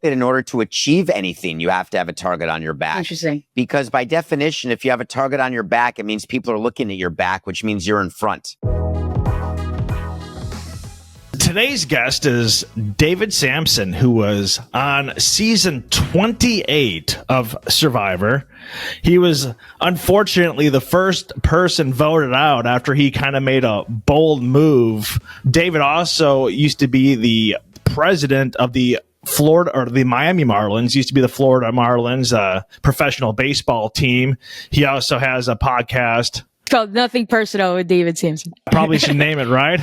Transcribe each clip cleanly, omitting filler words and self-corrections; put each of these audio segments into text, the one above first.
that in order to achieve anything, you have to have a target on your back. Interesting. Because by definition, if you have a target on your back, it means people are looking at your back, which means you're in front. Today's guest is David Samson, who was on season 28 of Survivor. He was unfortunately the first person voted out after he kind of made a bold move. David also used to be the president of the Miami Marlins, used to be the Florida Marlins, professional baseball team. He also has a podcast called Nothing Personal with David Samson. Probably should name it, right?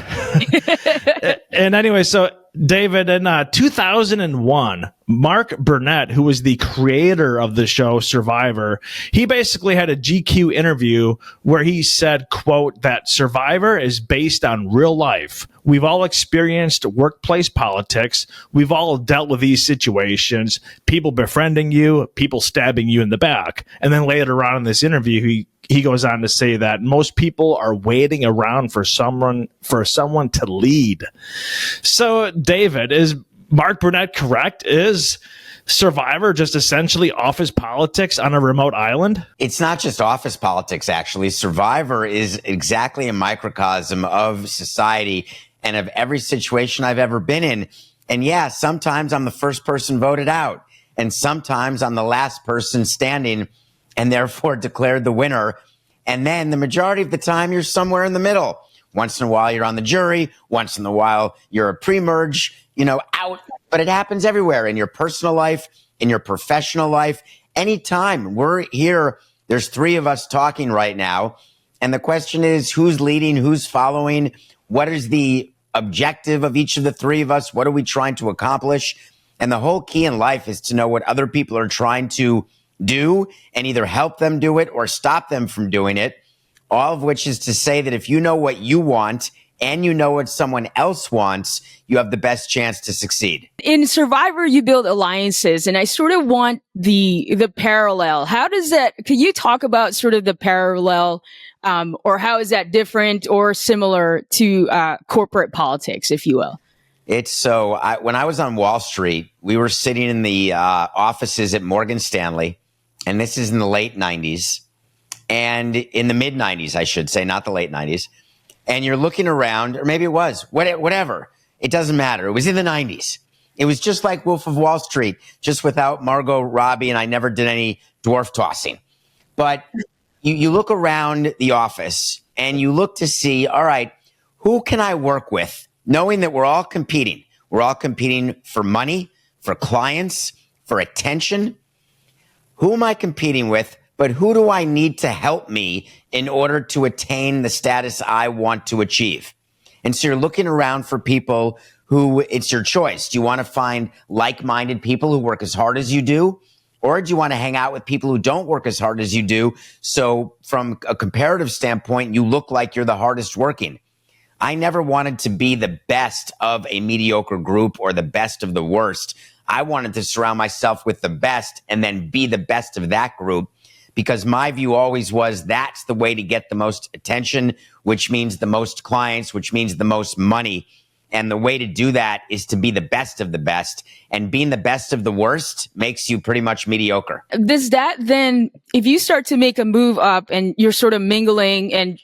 And anyway, so David, in 2001, Mark Burnett, who was the creator of the show Survivor, he basically had a GQ interview where he said, quote, that Survivor is based on real life. We've all experienced workplace politics. We've all dealt with these situations, people befriending you, people stabbing you in the back. And then later on in this interview, he goes on to say that most people are waiting around for someone to lead. So, David, is Mark Burnett correct? Is Survivor just essentially office politics on a remote island? It's not just office politics, actually. Survivor is exactly a microcosm of society and of every situation I've ever been in. And yeah, sometimes I'm the first person voted out, and sometimes I'm the last person standing and therefore declared the winner. And then the majority of the time, you're somewhere in the middle. Once in a while, you're on the jury. Once in a while, you're a pre-merge, out. But it happens everywhere, in your personal life, in your professional life. Anytime we're here, there's three of us talking right now. And the question is, who's leading? Who's following? What is the objective of each of the three of us? What are we trying to accomplish? And the whole key in life is to know what other people are trying to do and either help them do it or stop them from doing it. All of which is to say that if you know what you want and you know what someone else wants, you have the best chance to succeed. In Survivor, you build alliances, and I sort of want the parallel. How does that, can you talk about sort of the parallel, or how is that different or similar to corporate politics, if you will? It's so, when I was on Wall Street, we were sitting in the offices at Morgan Stanley, and this is in the late 90s, and in the mid 90s, I should say, not the late 90s. And you're looking around, or maybe it was, whatever. It doesn't matter. It was in the 90s. It was just like Wolf of Wall Street, just without Margot Robbie, and I never did any dwarf tossing. But you look around the office, and you look to see, all right, who can I work with? Knowing that we're all competing. We're all competing for money, for clients, for attention. Who am I competing with? But who do I need to help me in order to attain the status I want to achieve? And so you're looking around for people who it's your choice. Do you want to find like-minded people who work as hard as you do? Or do you want to hang out with people who don't work as hard as you do? So from a comparative standpoint, you look like you're the hardest working. I never wanted to be the best of a mediocre group or the best of the worst. I wanted to surround myself with the best and then be the best of that group. Because my view always was that's the way to get the most attention, which means the most clients, which means the most money. And the way to do that is to be the best of the best. And being the best of the worst makes you pretty much mediocre. Does that then, if you start to make a move up and you're sort of mingling and,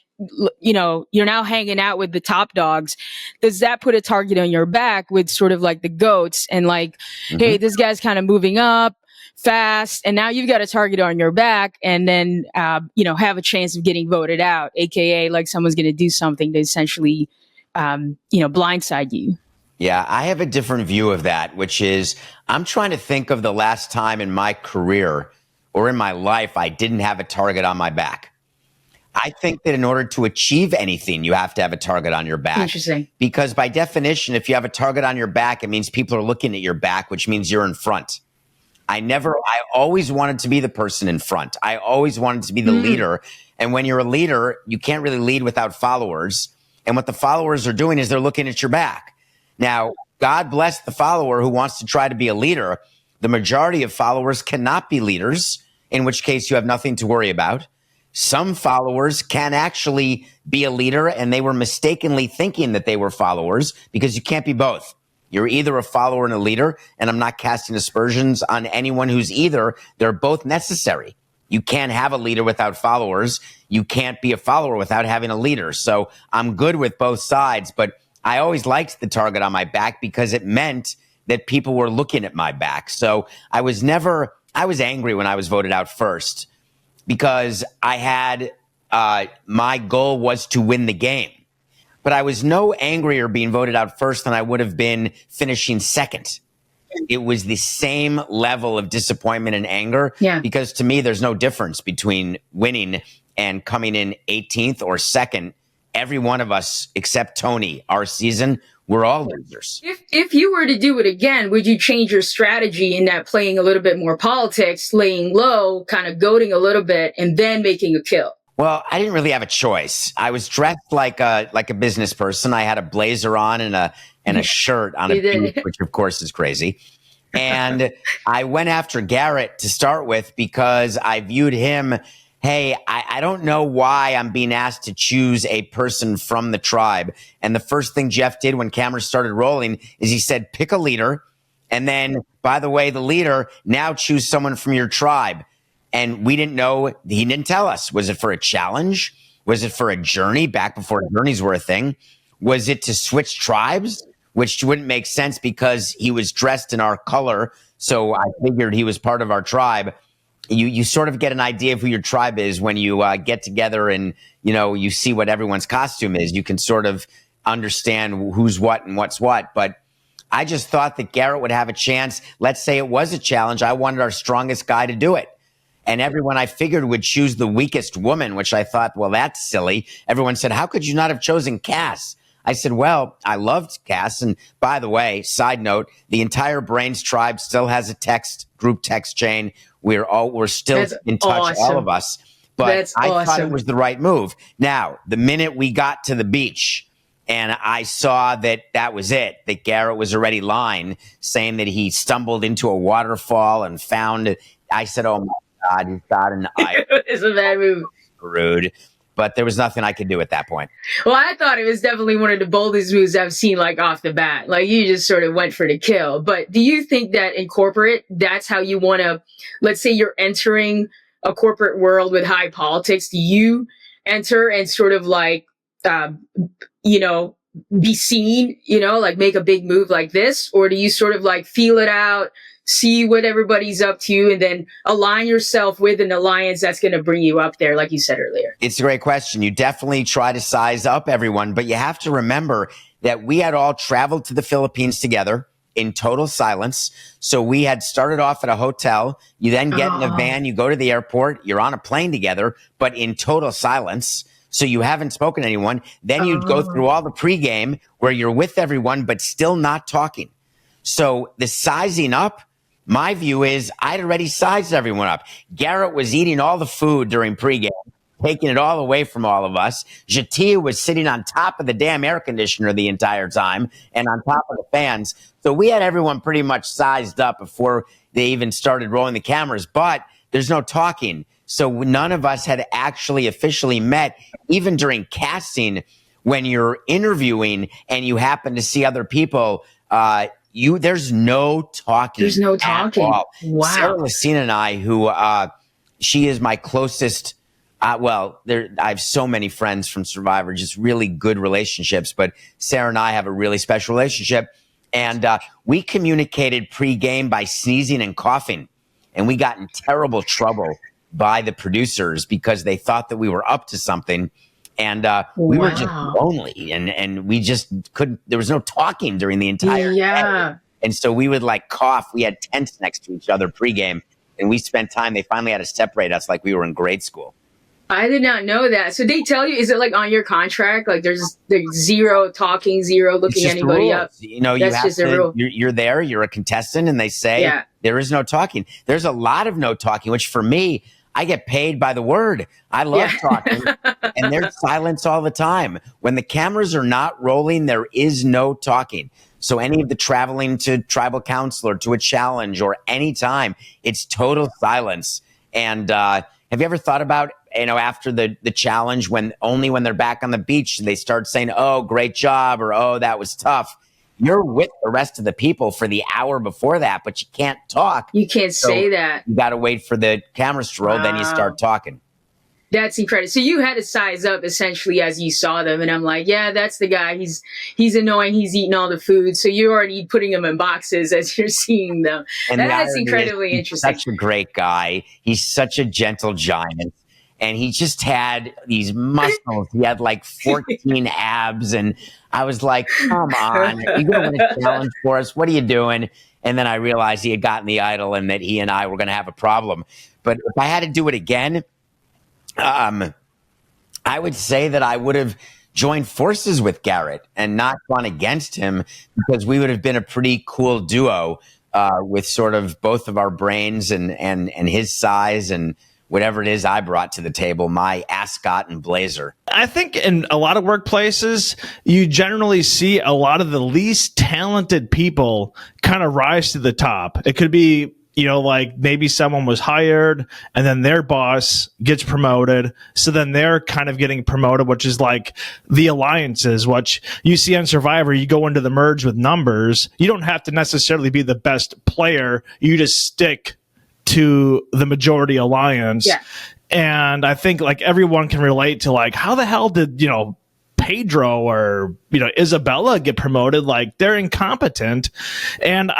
you're now hanging out with the top dogs, does that put a target on your back with sort of like the goats and like, hey, this guy's kind of moving up fast, and now you've got a target on your back, and then have a chance of getting voted out, aka like someone's going to do something to essentially blindside you? Yeah, I have a different view of that, which is I'm trying to think of the last time in my career or in my life I didn't have a target on my back. I think that in order to achieve anything, you have to have a target on your back. Interesting. Because by definition, if you have a target on your back, it means people are looking at your back, which means you're in front. I always wanted to be the person in front. I always wanted to be the leader. And when you're a leader, you can't really lead without followers. And what the followers are doing is they're looking at your back. Now, God bless the follower who wants to try to be a leader. The majority of followers cannot be leaders, in which case you have nothing to worry about. Some followers can actually be a leader, and they were mistakenly thinking that they were followers, because you can't be both. You're either a follower and a leader, and I'm not casting aspersions on anyone who's either. They're both necessary. You can't have a leader without followers. You can't be a follower without having a leader. So I'm good with both sides, but I always liked the target on my back because it meant that people were looking at my back. So I was angry when I was voted out first because I had, my goal was to win the game. But I was no angrier being voted out first than I would have been finishing second. It was the same level of disappointment and anger because to me, there's no difference between winning and coming in 18th or second. Every one of us, except Tony, our season, we're all losers. If you were to do it again, would you change your strategy in that playing a little bit more politics, laying low, kind of goading a little bit, and then making a kill? Well, I didn't really have a choice. I was dressed like a business person. I had a blazer on and a shirt on a beach, which of course is crazy. And I went after Garrett to start with because I viewed him, hey, I don't know why I'm being asked to choose a person from the tribe. And the first thing Jeff did when cameras started rolling is he said, pick a leader. And then, by the way, the leader, now choose someone from your tribe. And we didn't know, he didn't tell us. Was it for a challenge? Was it for a journey back before journeys were a thing? Was it to switch tribes? Which wouldn't make sense because he was dressed in our color. So I figured he was part of our tribe. You sort of get an idea of who your tribe is when you get together and, you see what everyone's costume is. You can sort of understand who's what and what's what. But I just thought that Garrett would have a chance. Let's say it was a challenge. I wanted our strongest guy to do it. And everyone I figured would choose the weakest woman, which I thought, well, that's silly. Everyone said, how could you not have chosen Cass? I said, well, I loved Cass. And by the way, side note, the entire Brains tribe still has a group text chain. We're still in touch, all of us. But I thought it was the right move. Now, the minute we got to the beach and I saw that was it, that Garrett was already lying, saying that he stumbled into a waterfall and found it, I said, oh my God, he's got an eye. It's a bad move. Rude. But there was nothing I could do at that point. Well, I thought it was definitely one of the boldest moves I've seen, like, off the bat. Like, you just sort of went for the kill. But do you think that in corporate, that's how you want to, let's say you're entering a corporate world with high politics, do you enter and sort of like, be seen, like make a big move like this? Or do you sort of like feel it out, see what everybody's up to, and then align yourself with an alliance that's going to bring you up there, like you said earlier? It's a great question. You definitely try to size up everyone, but you have to remember that we had all traveled to the Philippines together in total silence. So we had started off at a hotel. You then get in a van, you go to the airport, you're on a plane together, but in total silence. So you haven't spoken to anyone. Then you'd go through all the pregame where you're with everyone, but still not talking. So the sizing up, my view is I'd already sized everyone up. Garrett was eating all the food during pregame, taking it all away from all of us. Jatia was sitting on top of the damn air conditioner the entire time and on top of the fans. So we had everyone pretty much sized up before they even started rolling the cameras, but there's no talking. So none of us had actually officially met, even during casting. When you're interviewing and you happen to see other people, there's no talking. There's no talking. At all. Wow. Sarah Lacina and I, who she is my closest. I have so many friends from Survivor, just really good relationships. But Sarah and I have a really special relationship, and we communicated pregame by sneezing and coughing, and we got in terrible trouble by the producers because they thought that we were up to something. And we were just lonely, and we just couldn't. There was no talking during the entire day. And so we would like cough. We had tents next to each other pregame, and we spent time. They finally had to separate us like we were in grade school. I did not know that. So they tell you, is it like on your contract? Like there's zero talking, zero looking anybody up. That's just a rule. You're there. You're a contestant, and they say there is no talking. There's a lot of no talking, which for me, I get paid by the word. I love talking, and there's silence all the time. When the cameras are not rolling, there is no talking. So any of the traveling to tribal council or to a challenge or any time, it's total silence. And have you ever thought about, after the challenge, when they're back on the beach, they start saying, oh, great job, or oh, that was tough. you're with the rest of the people for the hour before that, but you can't talk. You can't say that. You got to wait for the cameras to roll, then you start talking. That's incredible. So you had to size up essentially as you saw them, and I'm like, yeah, that's the guy. He's annoying. He's eating all the food. So you're already putting them in boxes as you're seeing them. And that's incredibly he's interesting. Such a great guy. He's such a gentle giant. And he just had these muscles. He had like 14 abs. And I was like, come on, are you going to win a challenge for us? What are you doing? And then I realized he had gotten the idol and that he and I were going to have a problem. But if I had to do it again, I would say that I would have joined forces with Garrett and not gone against him, because we would have been a pretty cool duo with sort of both of our brains and his size and whatever it is I brought to the table, my ascot and blazer. I think in a lot of workplaces, you generally see a lot of the least talented people kind of rise to the top. It could be, like maybe someone was hired and then their boss gets promoted. So then they're kind of getting promoted, which is like the alliances, which you see on Survivor. You go into the merge with numbers. You don't have to necessarily be the best player. You just stick to the majority alliance. Yeah. And I think like everyone can relate to like, how the hell did, Pedro or, Isabella get promoted? Like, they're incompetent. And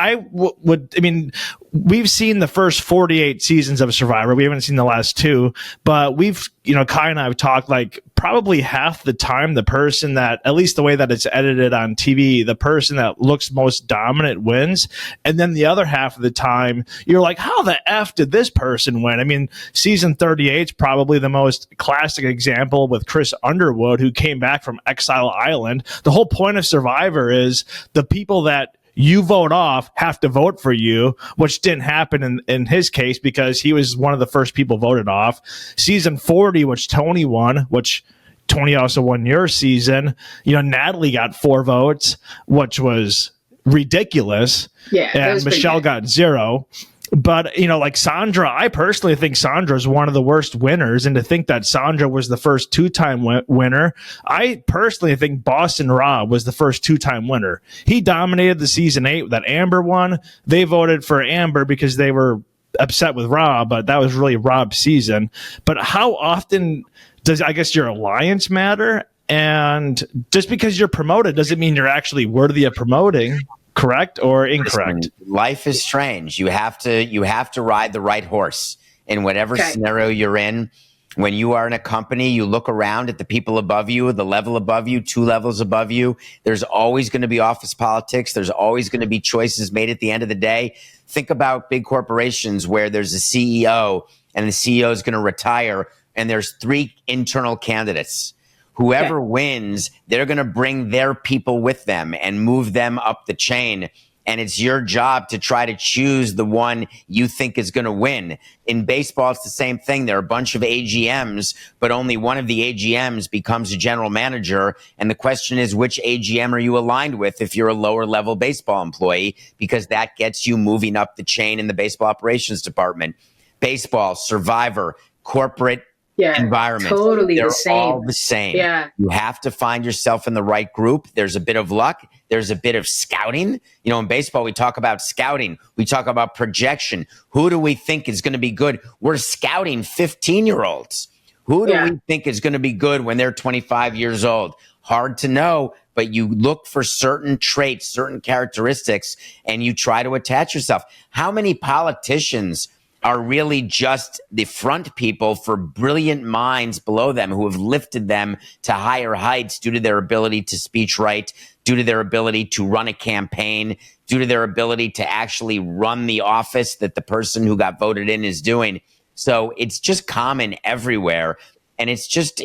we've seen the first 48 seasons of Survivor. We haven't seen the last two, but we've, Kai and I have talked like probably half the time, the person that, at least the way that it's edited on TV, the person that looks most dominant wins. And then the other half of the time, you're like, how the F did this person win? I mean, season 38 is probably the most classic example with Chris Underwood, who came back from Exile Island. The whole point of Survivor is the people that you vote off have to vote for you, which didn't happen in his case because he was one of the first people voted off. Season 40, which Tony won, which Tony also won your season. Natalie got 4 votes, which was ridiculous. Yeah, and Michelle got 0. But, like Sandra, I personally think Sandra is one of the worst winners. And to think that Sandra was the first 2-time winner, I personally think Boston Rob was the first 2-time winner. He dominated the season 8 that Amber won. They voted for Amber because they were upset with Rob, but that was really Rob's season. But how often does, I guess, your alliance matter? And just because you're promoted doesn't mean you're actually worthy of promoting. Correct or incorrect? Listen, life is strange. You have to ride the right horse in whatever scenario you're in. When you are in a company, you look around at the people above you, the level above you, 2 levels above you. There's always going to be office politics. There's always going to be choices made at the end of the day. Think about big corporations where there's a CEO and the CEO is going to retire and there's 3 internal candidates. Whoever wins, they're going to bring their people with them and move them up the chain. And it's your job to try to choose the one you think is going to win. In baseball, it's the same thing. There are a bunch of AGMs, but only one of the AGMs becomes a general manager. And the question is, which AGM are you aligned with if you're a lower level baseball employee? Because that gets you moving up the chain in the baseball operations department. Baseball, Survivor, corporate environment. Totally They're the same. all the same. Yeah. You have to find yourself in the right group. There's a bit of luck. There's a bit of scouting. In baseball, we talk about scouting. We talk about projection. Who do we think is going to be good? We're scouting 15-year-olds. Who do we think is going to be good when they're 25 years old? Hard to know, but you look for certain traits, certain characteristics, and you try to attach yourself. How many politicians are really just the front people for brilliant minds below them who have lifted them to higher heights due to their ability to speech right, due to their ability to run a campaign, due to their ability to actually run the office that the person who got voted in is doing. So it's just common everywhere. And it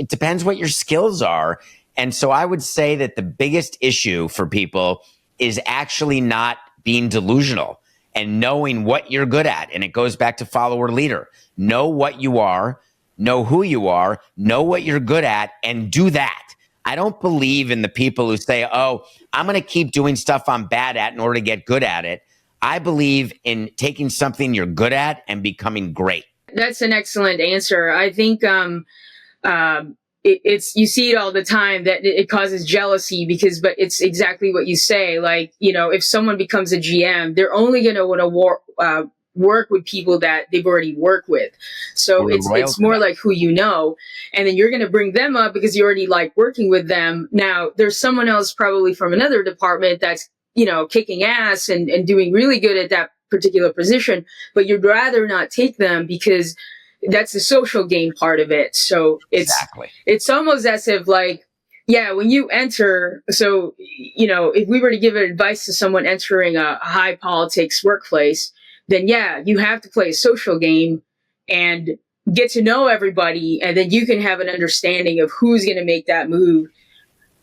depends what your skills are. And so I would say that the biggest issue for people is actually not being delusional and knowing what you're good at. And it goes back to follower leader. Know what you are, know who you are, know what you're good at, and do that. I don't believe in the people who say, oh, I'm going to keep doing stuff I'm bad at in order to get good at it. I believe in taking something you're good at and becoming great. That's an excellent answer. I think it's you see it all the time that it causes jealousy but it's exactly what you say. Like, if someone becomes a GM, they're only going to want to work with people that they've already worked with. So it's more like who you know, and then you're going to bring them up because you already like working with them. Now there's someone else probably from another department that's, kicking ass and doing really good at that particular position, but you'd rather not take them because that's the social game part of it. So it's almost as if like, yeah, when you enter, so, if we were to give advice to someone entering a high politics workplace, then yeah, you have to play a social game and get to know everybody. And then you can have an understanding of who's going to make that move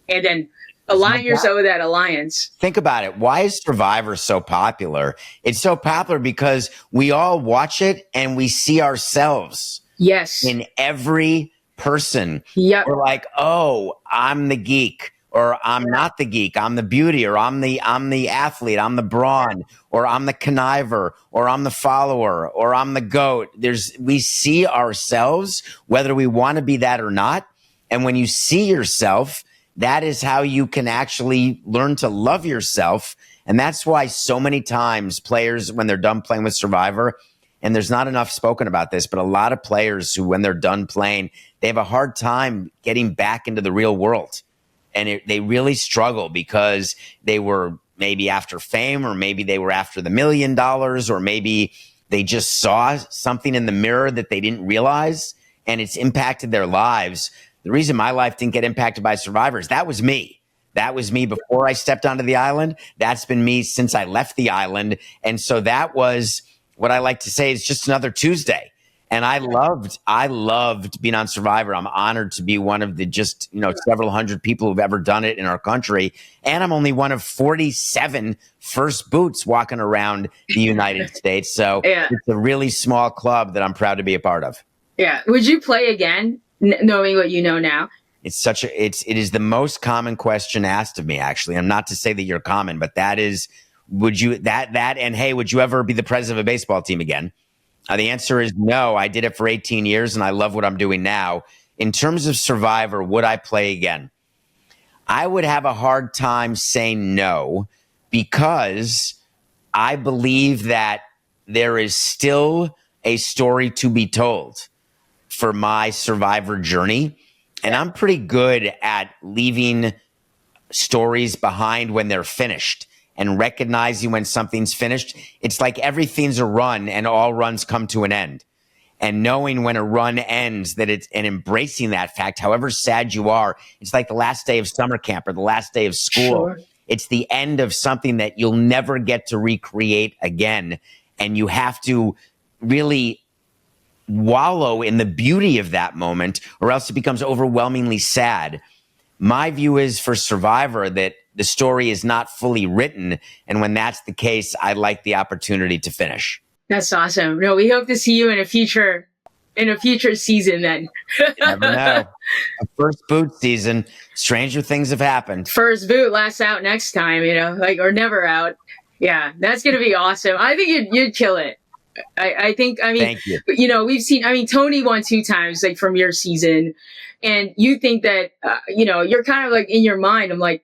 and then align yourself with that alliance. Think about it. Why is Survivor so popular? It's so popular because we all watch it and we see ourselves. Yes. In every person. Yep. We're like, oh, I'm the geek, or I'm not the geek. I'm the beauty, or I'm the athlete. I'm the brawn, or I'm the conniver, or I'm the follower, or I'm the goat. We see ourselves, whether we want to be that or not. And when you see yourself, that is how you can actually learn to love yourself. And that's why so many times players, when they're done playing with Survivor, and there's not enough spoken about this, but a lot of players who, when they're done playing, they have a hard time getting back into the real world. And they really struggle because they were maybe after fame, or maybe they were after the $1 million, or maybe they just saw something in the mirror that they didn't realize, and it's impacted their lives. The reason my life didn't get impacted by Survivors, that was me. That was me before I stepped onto the island. That's been me since I left the island. And so that was what I like to say is just another Tuesday. And I loved being on Survivor. I'm honored to be one of the just, several hundred people who've ever done it in our country. And I'm only one of 47 first boots walking around the United States. So It's a really small club that I'm proud to be a part of. Yeah. Would you play again, knowing what you know now? It is the most common question asked of me, actually. And not to say that you're common, but that is, would you ever be the president of a baseball team again? The answer is no. I did it for 18 years and I love what I'm doing now. In terms of Survivor, would I play again? I would have a hard time saying no, because I believe that there is still a story to be told for my Survivor journey. And I'm pretty good at leaving stories behind when they're finished and recognizing when something's finished. It's like everything's a run and all runs come to an end. And knowing when a run ends, and embracing that fact, however sad you are, it's like the last day of summer camp or the last day of school. Sure. It's the end of something that you'll never get to recreate again. And you have to really wallow in the beauty of that moment, or else it becomes overwhelmingly sad. My view is for Survivor that the story is not fully written. And when that's the case, I like the opportunity to finish. That's awesome. No, we hope to see you in a future season then. Never know. A first boot season, stranger things have happened. First boot, last out next time, or never out. Yeah, that's going to be awesome. I think you'd kill it. Thank you. We've seen, Tony won 2 times, like from your season, and you think that, you're kind of like in your mind, I'm like,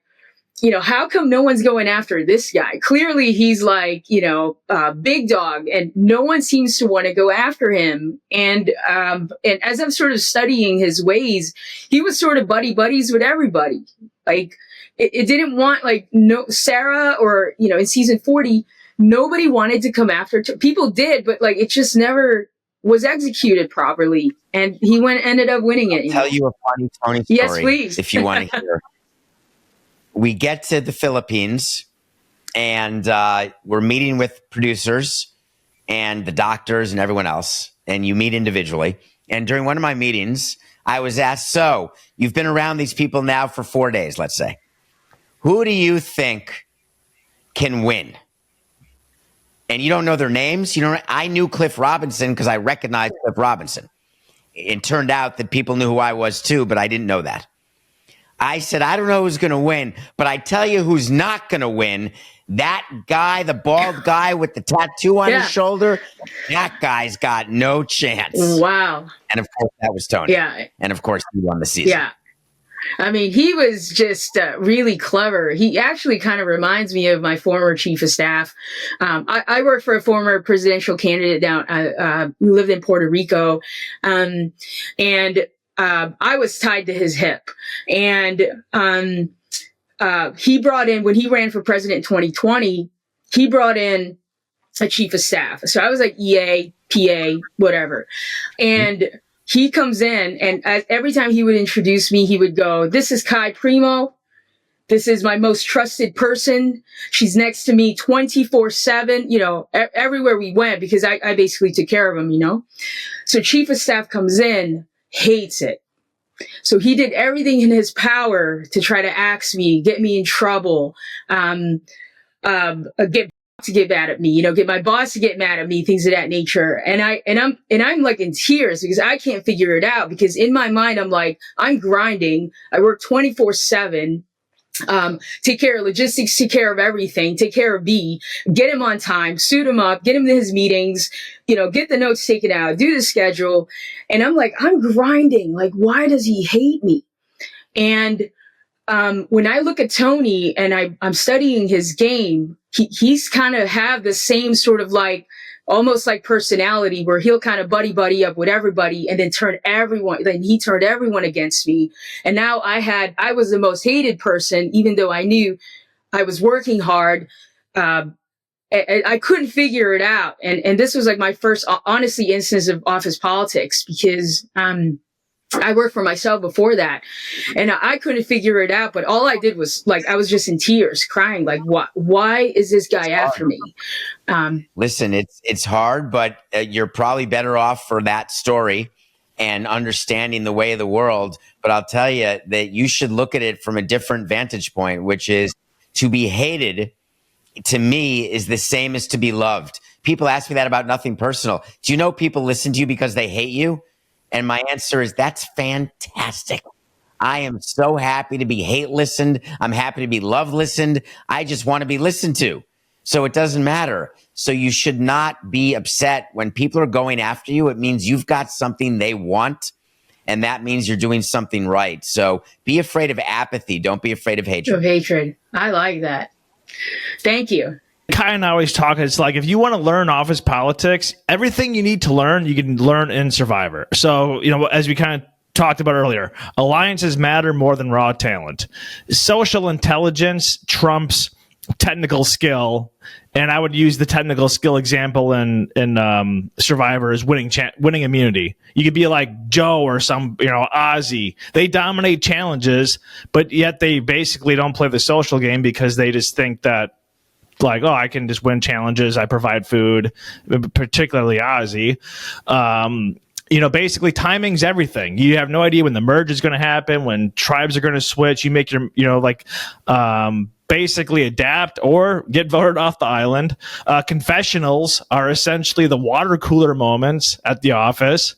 how come no one's going after this guy? Clearly he's like, big dog, and no one seems to want to go after him. And as I'm sort of studying his ways, he was sort of buddies with everybody. Like it didn't want Sarah, or, in season 40, nobody wanted to come after. People did, but it just never was executed properly. And he ended up winning it. I'll tell you a funny Tony story. Yes, please. If you want to hear. We get to the Philippines, and we're meeting with producers and the doctors and everyone else, and you meet individually. And during one of my meetings, I was asked, so you've been around these people now for 4 days, let's say. Who do you think can win? And you don't know their names. I knew Cliff Robinson because I recognized Cliff Robinson. It turned out that people knew who I was too, but I didn't know that. I said, I don't know who's going to win, but I tell you who's not going to win. That guy, the bald guy with the tattoo on his shoulder, that guy's got no chance. Wow. And of course, that was Tony. Yeah. And of course, he won the season. Yeah. I mean, he was just really clever. He actually kind of reminds me of my former chief of staff. I worked for a former presidential candidate who lived in Puerto Rico. And I was tied to his hip. And he brought in, when he ran for president in 2020, he brought in a chief of staff. So I was like EA, PA, whatever. And he comes in, and every time he would introduce me, he would go, "This is Kai Primo. This is my most trusted person. She's next to me 24/7, everywhere we went, because I basically took care of him, So chief of staff comes in, hates it. So he did everything in his power to try to axe me, get me in trouble, get mad at me, get my boss to get mad at me, things of that nature. And I'm like in tears because I can't figure it out, because in my mind, I'm like, I'm grinding. I work 24/7, take care of logistics, take care of everything, take care of B, get him on time, suit him up, get him to his meetings, get the notes taken out, do the schedule. And I'm like, I'm grinding. Like, why does he hate me? And when I look at Tony and I'm studying his game, he's kind of have the same sort of like, almost like personality, where he'll kind of buddy up with everybody and then he turned everyone against me. And now I was the most hated person, even though I knew I was working hard. I couldn't figure it out. And this was like my first, honestly, instance of office politics, because, I worked for myself before that, and I couldn't figure it out. But all I did was, like, I was just in tears, crying, like, why is this guy after me? Listen, it's hard, but you're probably better off for that story and understanding the way of the world. But I'll tell you that you should look at it from a different vantage point, which is, to be hated, to me, is the same as to be loved. People ask me that about nothing personal. Do you know people listen to you because they hate you? And my answer is, that's fantastic. I am so happy to be hate listened. I'm happy to be love listened. I just want to be listened to. So it doesn't matter. So you should not be upset when people are going after you. It means you've got something they want, and that means you're doing something right. So be afraid of apathy. Don't be afraid of hatred. Of hatred. I like that. Thank you. Kai and I always talk, it's like, if you want to learn office politics, everything you need to learn, you can learn in Survivor. So, as we kind of talked about earlier, alliances matter more than raw talent. Social intelligence trumps technical skill. And I would use the technical skill example in Survivor as winning immunity. You could be like Joe or some, Ozzy. They dominate challenges, but yet they basically don't play the social game, because they just think that, like, oh, I can just win challenges. I provide food, particularly Ozzy. Basically timing's everything. You have no idea when the merge is going to happen, when tribes are going to switch. You make your, basically adapt or get voted off the island. Confessionals are essentially the water cooler moments at the office.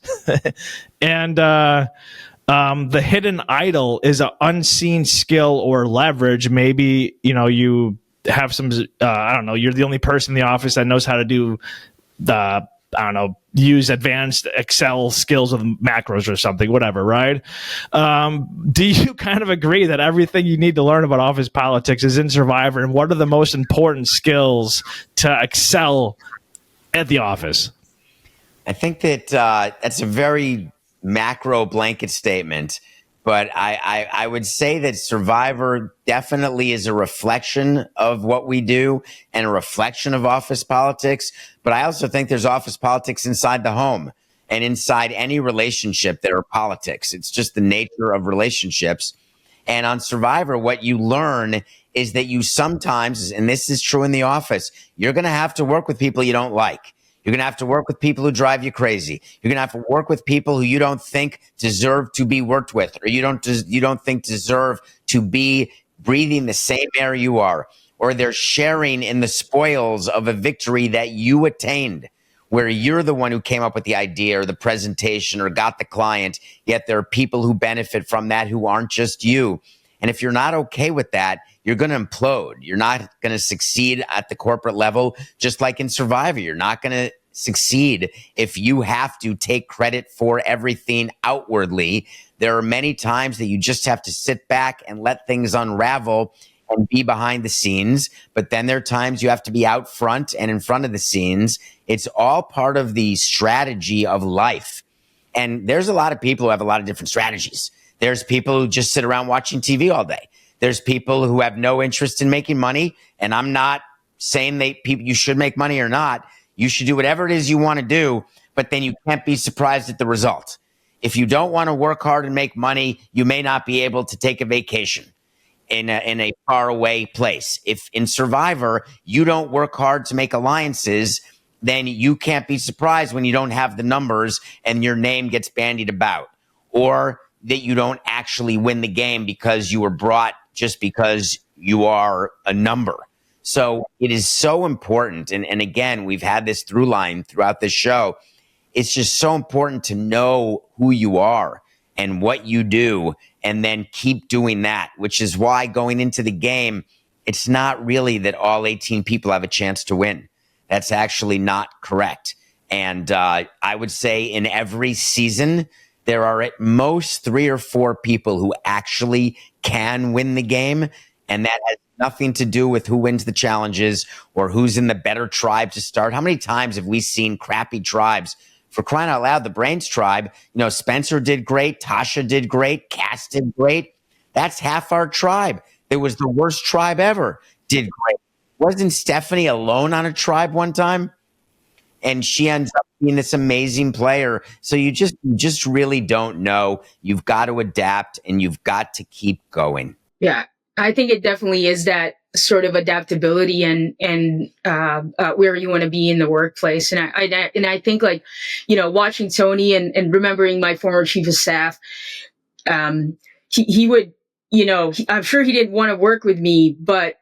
And the hidden idol is an unseen skill or leverage. Maybe, you have some, I don't know, you're the only person in the office that knows how to do use advanced Excel skills with macros or something, whatever, right? Do you kind of agree that everything you need to learn about office politics is in Survivor? And what are the most important skills to excel at the office? I think that that's a very macro blanket statement. But I would say that Survivor definitely is a reflection of what we do and a reflection of office politics. But I also think there's office politics inside the home and inside any relationship. There are politics. It's just the nature of relationships. And on Survivor, what you learn is that you sometimes, and this is true in the office, you're going to have to work with people you don't like. You're going to have to work with people who drive you crazy. You're going to have to work with people who you don't think deserve to be worked with, or you don't think deserve to be breathing the same air you are, or they're sharing in the spoils of a victory that you attained, where you're the one who came up with the idea or the presentation or got the client, yet there are people who benefit from that who aren't just you. And if you're not okay with that, you're going to implode. You're not going to succeed at the corporate level, just like in Survivor. You're not going to succeed if you have to take credit for everything outwardly. There are many times that you just have to sit back and let things unravel and be behind the scenes. But then there are times you have to be out front and in front of the scenes. It's all part of the strategy of life. And there's a lot of people who have a lot of different strategies. There's people who just sit around watching TV all day. There's people who have no interest in making money. And I'm not saying you should make money or not. You should do whatever it is you want to do, but then you can't be surprised at the result. If you don't want to work hard and make money, you may not be able to take a vacation in a faraway place. If in Survivor, you don't work hard to make alliances, then you can't be surprised when you don't have the numbers and your name gets bandied about, or that you don't actually win the game because you were brought just because you are a number. So it is so important. And again, we've had this through line throughout this show. It's just so important to know who you are and what you do, and then keep doing that, which is why going into the game, it's not really that all 18 people have a chance to win. That's actually not correct. And I would say in every season, there are at most 3 or 4 people who actually can win the game. And that has nothing to do with who wins the challenges or who's in the better tribe to start. How many times have we seen crappy tribes? For crying out loud, the Brains tribe, Spencer did great, Tasha did great, Cass did great. That's half our tribe. It was the worst tribe ever. Did great. Wasn't Stephanie alone on a tribe one time? And she ends up being this amazing player. So you just really don't know. You've got to adapt and you've got to keep going. Yeah, I think it definitely is that sort of adaptability and where you want to be in the workplace. And I think, like, watching Tony and remembering my former chief of staff, he would, I'm sure he didn't want to work with me, but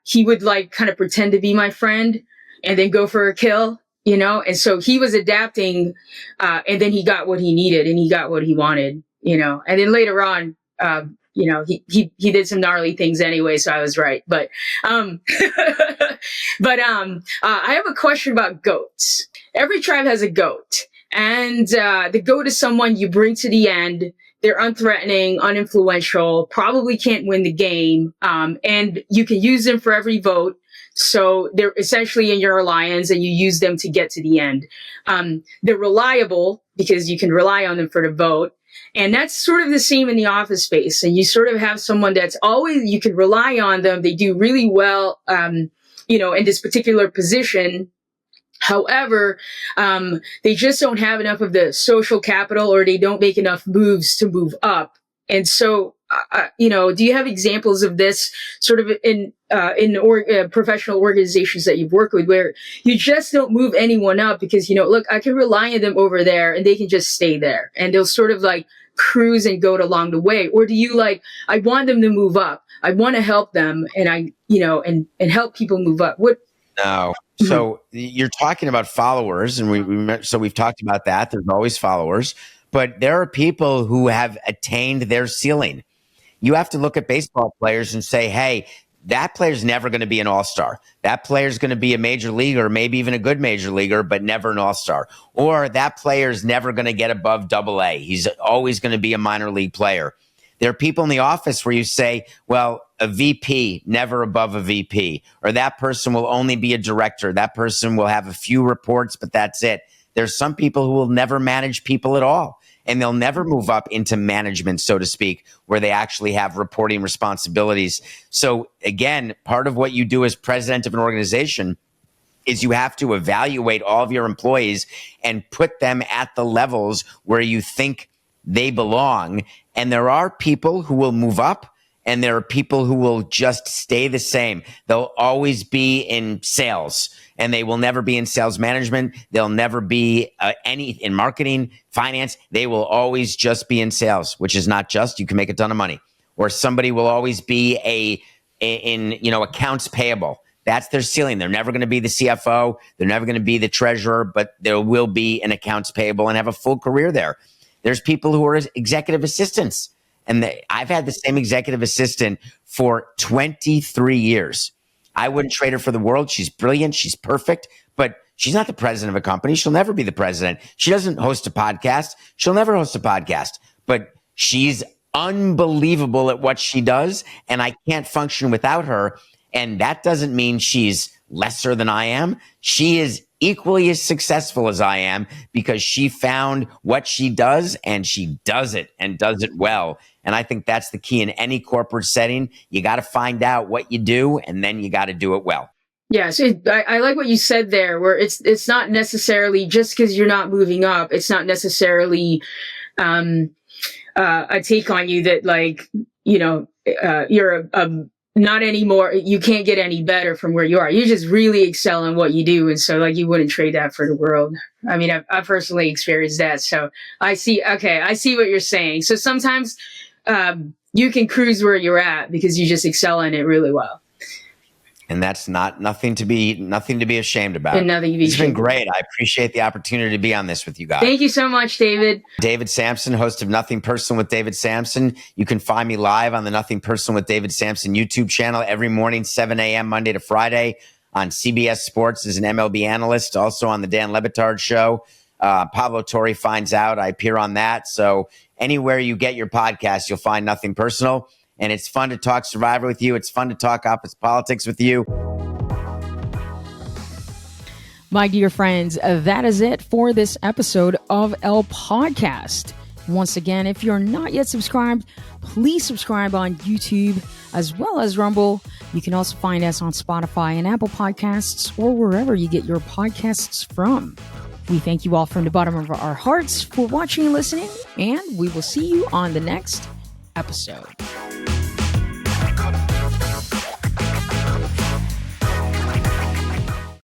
he would like kind of pretend to be my friend and then go for a kill, and so he was adapting, and then he got what he needed and he got what he wanted, and then later on, he did some gnarly things anyway, so I was right. But I have a question about goats. Every tribe has a goat, and the goat is someone you bring to the end. They're unthreatening, uninfluential, probably can't win the game, and you can use them for every vote. So they're essentially in your alliance, and you use them to get to the end. They're reliable because you can rely on them for the vote. And that's sort of the same in the office space. And you sort of have someone that's always, you can rely on them. They do really well, in this particular position. However, they just don't have enough of the social capital, or they don't make enough moves to move up. And so, do you have examples of this sort of in professional organizations that you've worked with, where you just don't move anyone up because, look, I can rely on them over there and they can just stay there and they'll sort of like cruise and goat along the way? Or do you I want them to move up. I want to help them and and help people move up. What? No. So you're talking about followers, and we've talked about that. There's always followers, but there are people who have attained their ceiling. You have to look at baseball players and say, hey, that player's never going to be an all-star. That player's going to be a major leaguer, maybe even a good major leaguer, but never an all-star. Or that player's never going to get above AA. He's always going to be a minor league player. There are people in the office where you say, well, a VP, never above a VP, or that person will only be a director. That person will have a few reports, but that's it. There's some people who will never manage people at all, and they'll never move up into management, so to speak, where they actually have reporting responsibilities. So again, part of what you do as president of an organization is you have to evaluate all of your employees and put them at the levels where you think they belong. And there are people who will move up, and there are people who will just stay the same. They'll always be in sales, and they will never be in sales management. They'll never be any in marketing, finance. They will always just be in sales, which is not just, you can make a ton of money. Or somebody will always be in accounts payable. That's their ceiling. They're never going to be the CFO. They're never going to be the treasurer, but there will be an accounts payable and have a full career there. There's people who are executive assistants, And I've had the same executive assistant for 23 years. I wouldn't trade her for the world. She's brilliant. She's perfect, but she's not the president of a company. She'll never be the president. She doesn't host a podcast. She'll never host a podcast, but she's unbelievable at what she does. And I can't function without her. And that doesn't mean she's lesser than I am. She is equally as successful as I am because she found what she does and she does it and does it well. And I think that's the key in any corporate setting. You got to find out what you do and then you got to do it well. Yeah, so I like what you said there, where it's not necessarily just because you're not moving up, it's not necessarily a take on you that, like, you know, you're not anymore. You can't get any better from where you are. You just really excel in what you do, and so like you wouldn't trade that for the world. I mean, I've personally experienced that, so I see. Okay, I see what you're saying. So sometimes you can cruise where you're at because you just excel in it really well. And that's nothing to be ashamed about. And nothing to be It's been ashamed great. I appreciate the opportunity to be on this with you guys. Thank you so much, David. David Samson, host of Nothing Personal with David Samson. You can find me live on the Nothing Personal with David Samson YouTube channel every morning, 7 a.m. Monday to Friday on CBS Sports as an MLB analyst. Also on the Dan Le Batard Show. Pablo Torre Finds Out. I appear on that. So anywhere you get your podcast, you'll find Nothing Personal. And it's fun to talk Survivor with you. It's fun to talk office politics with you. My dear friends, that is it for this episode of El Podcast. Once again, if you're not yet subscribed, please subscribe on YouTube as well as Rumble. You can also find us on Spotify and Apple Podcasts or wherever you get your podcasts from. We thank you all from the bottom of our hearts for watching and listening, and we will see you on the next episode.